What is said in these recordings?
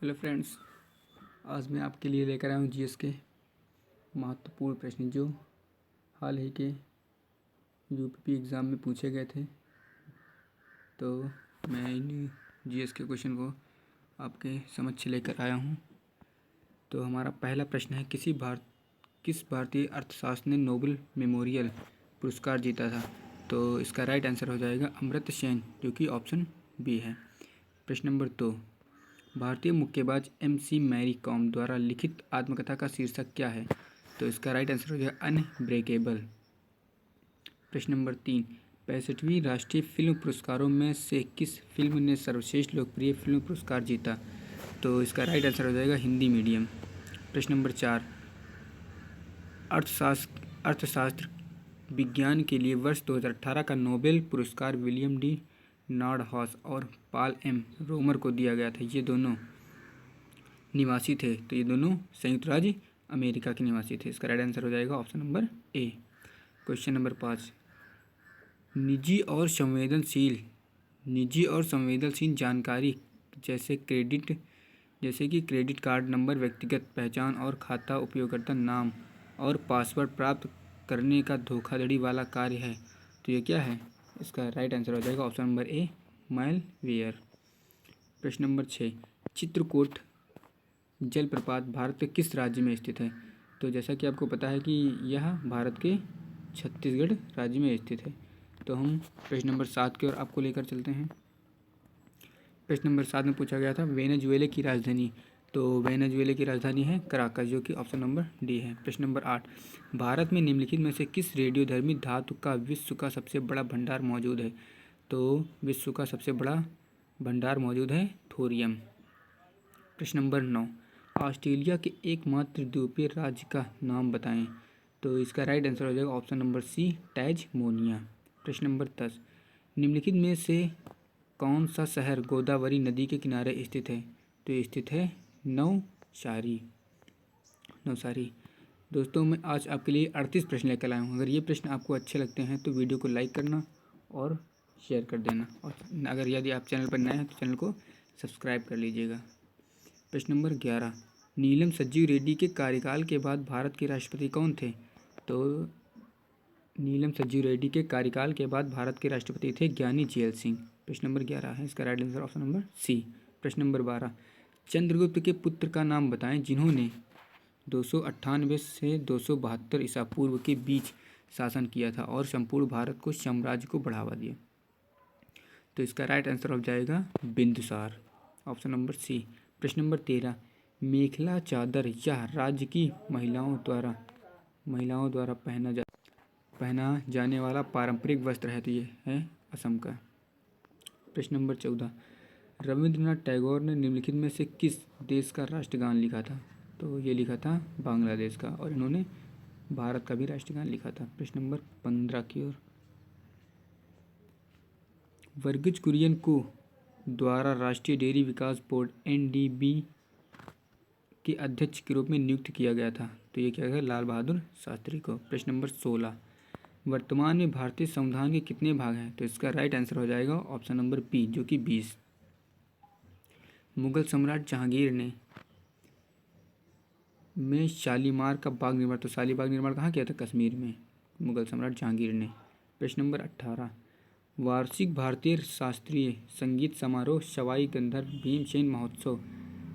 Hello friends, आज मैं आपके लिए लेकर आया हूँ जीएस के महत्वपूर्ण प्रश्न जो हाल ही के यूपीपी एग्ज़ाम में पूछे गए थे। तो मैं इन जीएस के क्वेश्चन को आपके समक्ष लेकर आया हूँ। तो हमारा पहला प्रश्न है, किस भारतीय अर्थशास्त्र ने नोबेल मेमोरियल पुरस्कार जीता था? तो इसका राइट आंसर हो जाएगा अमर्त्य सेन, जो कि ऑप्शन बी है। प्रश्न नंबर 2, भारतीय मुक्केबाज MC मैरी कॉम द्वारा लिखित आत्मकथा का शीर्षक क्या है? तो इसका राइट आंसर हो जाएगा अनब्रेकेबल। प्रश्न नंबर 3, 65वीं राष्ट्रीय फिल्म पुरस्कारों में से किस फिल्म ने सर्वश्रेष्ठ लोकप्रिय फिल्म पुरस्कार जीता? तो इसका राइट आंसर हो जाएगा हिंदी मीडियम। प्रश्न नंबर 4, अर्थशास्त्र विज्ञान के लिए वर्ष 2018 का नोबेल पुरस्कार विलियम डी नॉर्डहॉस और पॉल एम रोमर को दिया गया था। ये दोनों निवासी थे, तो ये दोनों संयुक्त राज्य अमेरिका के निवासी थे। इसका राइट आंसर हो जाएगा option number A. Question number 5, निजी और संवेदनशील जानकारी जैसे कि क्रेडिट कार्ड नंबर, व्यक्तिगत पहचान और खाता उपयोगकर्ता नाम और पासवर्ड प्राप्त करने का धोखाधड़ी वाला कार्य है। तो ये क्या है? इसका राइट आंसर हो जाएगा ऑप्शन नंबर ए, मैलवेयर। प्रश्न नंबर 6, चित्रकूट जलप्रपात भारत के किस राज्य में स्थित है? तो जैसा कि आपको पता है कि यह भारत के छत्तीसगढ़ राज्य में स्थित है। तो हम प्रश्न नंबर 7 की ओर आपको लेकर चलते हैं। प्रश्न नंबर 7 में पूछा गया था वेनेजुएला की राजधानी। तो वेनेजुएला की राजधानी है कराकस, जो कि ऑप्शन नंबर डी है। प्रश्न नंबर 8, भारत में निम्नलिखित में से किस रेडियोधर्मी धातु का विश्व का सबसे बड़ा भंडार मौजूद है? तो विश्व का सबसे बड़ा भंडार मौजूद है थोरियम। प्रश्न नंबर 9, ऑस्ट्रेलिया के एकमात्र द्वीपीय राज्य का नाम बताएं। तो इसका राइट आंसर हो जाएगा ऑप्शन नंबर सी, टैज़मेनिया। प्रश्न नंबर 10, निम्नलिखित में से कौन सा शहर गोदावरी नदी के किनारे स्थित है? तो ये स्थित है नवसारी। दोस्तों, मैं आज आपके लिए 38 प्रश्न लेकर आया हूँ। अगर ये प्रश्न आपको अच्छे लगते हैं तो वीडियो को लाइक करना और शेयर कर देना, और अगर यदि आप चैनल पर नए हैं तो चैनल को सब्सक्राइब कर लीजिएगा। प्रश्न नंबर 11, नीलम संजीव रेड्डी के कार्यकाल के बाद भारत के राष्ट्रपति कौन थे? तो नीलम संजीव रेड्डी के कार्यकाल के बाद भारत के राष्ट्रपति थे ज्ञानी जेल सिंह। प्रश्न नंबर 11 है इसका right answer option number C. प्रश्न नंबर 12, चंद्रगुप्त के पुत्र का नाम बताएं जिन्होंने 298 से 272 ईसा पूर्व के बीच शासन किया था और संपूर्ण भारत को साम्राज्य को बढ़ावा दिया। तो इसका राइट आंसर हो जाएगा बिंदुसार, ऑप्शन नंबर सी। प्रश्न नंबर 13, मेखला चादर यह राज्य की महिलाओं द्वारा पहना जाने वाला पारंपरिक वस्त्र है। तो ये है असम का। प्रश्न नंबर 14, रविंद्रनाथ टैगोर ने निम्नलिखित में से किस देश का राष्ट्रगान लिखा था? तो ये लिखा था बांग्लादेश का, और इन्होंने भारत का भी राष्ट्रगान लिखा था। प्रश्न नंबर 15 की ओर, वर्गीज कुरियन को द्वारा राष्ट्रीय डेयरी विकास बोर्ड NDB के अध्यक्ष के रूप में नियुक्त किया गया था। तो ये क्या है? लाल बहादुर शास्त्री को। प्रश्न नंबर 16, वर्तमान में भारतीय संविधान के कितने भाग हैं? तो इसका राइट आंसर हो जाएगा ऑप्शन नंबर बी, जो कि 20। मुगल सम्राट जहांगीर में शालीमार का बाग निर्माण, तो शालीबाग निर्माण कहाँ किया था? कश्मीर में, मुगल सम्राट जहांगीर ने। प्रश्न नंबर 18, वार्षिक भारतीय शास्त्रीय संगीत समारोह सवाई गंधर्व भीमसेन महोत्सव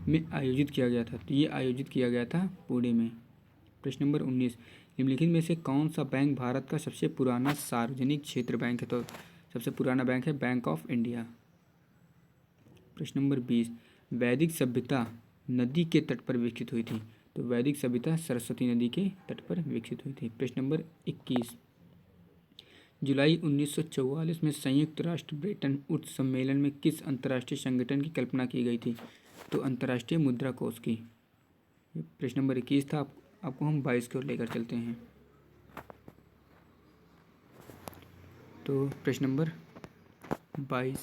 में आयोजित किया गया था। तो ये आयोजित किया गया था पुणे में। प्रश्न नंबर 19, निम्नलिखित में से कौन सा बैंक भारत का सबसे पुराना सार्वजनिक क्षेत्र बैंक है? तो सबसे पुराना बैंक है बैंक ऑफ इंडिया। प्रश्न नंबर 20, वैदिक सभ्यता नदी के तट पर विकसित हुई थी। तो वैदिक सभ्यता सरस्वती नदी के तट पर विकसित हुई थी। प्रश्न नंबर 21, जुलाई 1944 में संयुक्त राष्ट्र ब्रेटन वुड्स सम्मेलन में किस अंतर्राष्ट्रीय संगठन की कल्पना की गई थी? तो अंतर्राष्ट्रीय मुद्रा कोष की। प्रश्न नंबर 21 था। आपको हम 22 की ओर लेकर चलते हैं। तो प्रश्न नंबर 22,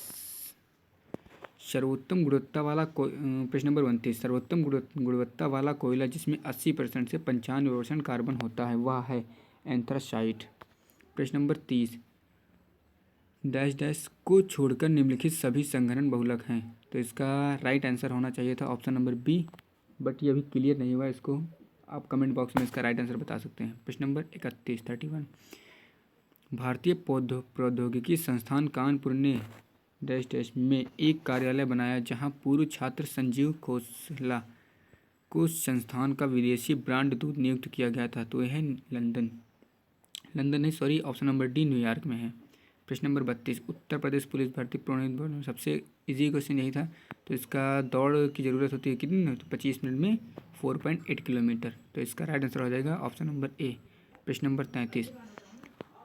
प्रश्न नंबर 29, सर्वोत्तम गुणवत्ता वाला कोयला जिसमें 80% से 95% कार्बन होता है वह है एंथ्रासाइट। प्रश्न नंबर 30, डैश डैश को छोड़कर निम्नलिखित सभी संघनन बहुलक हैं। तो इसका राइट आंसर होना चाहिए था ऑप्शन नंबर बी, बट ये अभी क्लियर नहीं हुआ। इसको आप कमेंट बॉक्स में इसका राइट आंसर बता सकते हैं। प्रश्न नंबर 31 भारतीय प्रौद्योगिकी संस्थान कानपुर ने डैश डैश में एक कार्यालय बनाया जहां पूर्व छात्र संजीव खोसला को संस्थान का विदेशी ब्रांड दूत नियुक्त किया गया था। तो यह लंदन नहीं, sorry, option number D New York में है। प्रश्न नंबर 32 उत्तर प्रदेश पुलिस भर्ती प्रोन्नति बोर्ड में सबसे इजी क्वेश्चन यही था। तो इसका दौड़ की ज़रूरत होती है कितनी, तो 25 मिनट में 4.8 किलोमीटर। तो इसका राइट आंसर हो जाएगा ऑप्शन नंबर ए। प्रश्न नंबर 33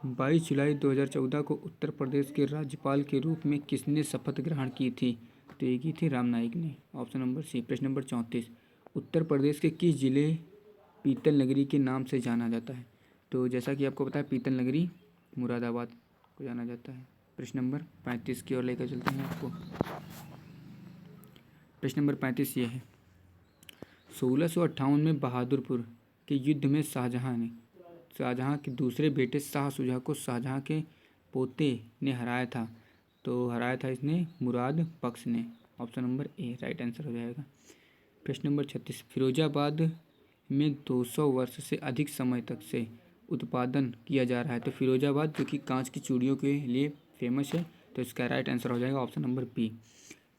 22 जुलाई 2014 को उत्तर प्रदेश के राज्यपाल के रूप में किसने शपथ ग्रहण की थी। तो ये की थी राम नाईक ने, ऑप्शन नंबर सी। प्रश्न नंबर 34 उत्तर प्रदेश के किस जिले पीतल नगरी के नाम से जाना जाता है। तो जैसा कि आपको पता है पीतल नगरी मुरादाबाद को जाना जाता है। प्रश्न नंबर 35 की ओर लेकर चलते हैं आपको। प्रश्न नंबर 35 ये है, 1658 में बहादुरपुर के युद्ध में शाहजहां के दूसरे बेटे शाह शुजा को शाहजहां के पोते ने हराया था। तो हराया था इसने मुराद बख्श ने, option number A right answer हो जाएगा। प्रश्न नंबर 36 फिरोजाबाद में 200 वर्ष से अधिक समय तक से उत्पादन किया जा रहा है। तो फिरोजाबाद जो कि कांच की चूड़ियों के लिए फेमस है, तो इसका राइट आंसर हो जाएगा ऑप्शन नंबर बी।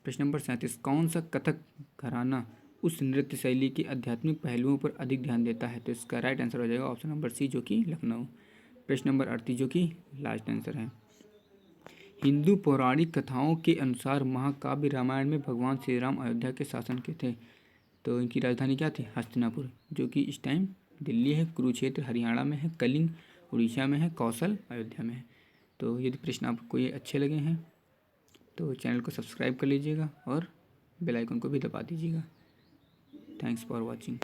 प्रश्न नंबर 37 कौन सा कथक घराना उस नृत्य शैली के आध्यात्मिक पहलुओं पर अधिक ध्यान देता है। तो इसका राइट आंसर हो जाएगा ऑप्शन नंबर सी जो कि लखनऊ। प्रश्न नंबर 38 जो कि लास्ट आंसर है, हिंदू पौराणिक कथाओं के अनुसार महाकाव्य रामायण में भगवान श्री राम अयोध्या के शासन के थे। तो इनकी राजधानी क्या थी, हस्तिनापुर, जो कि इस टाइम दिल्ली है, कुरुक्षेत्र हरियाणा में है, कलिंग उड़ीसा में है, कौशल अयोध्या में है। तो यदि प्रश्न आपको ये अच्छे लगे हैं तो चैनल को सब्सक्राइब कर लीजिएगा और बेल आइकन को भी दबा दीजिएगा। Thanks for watching.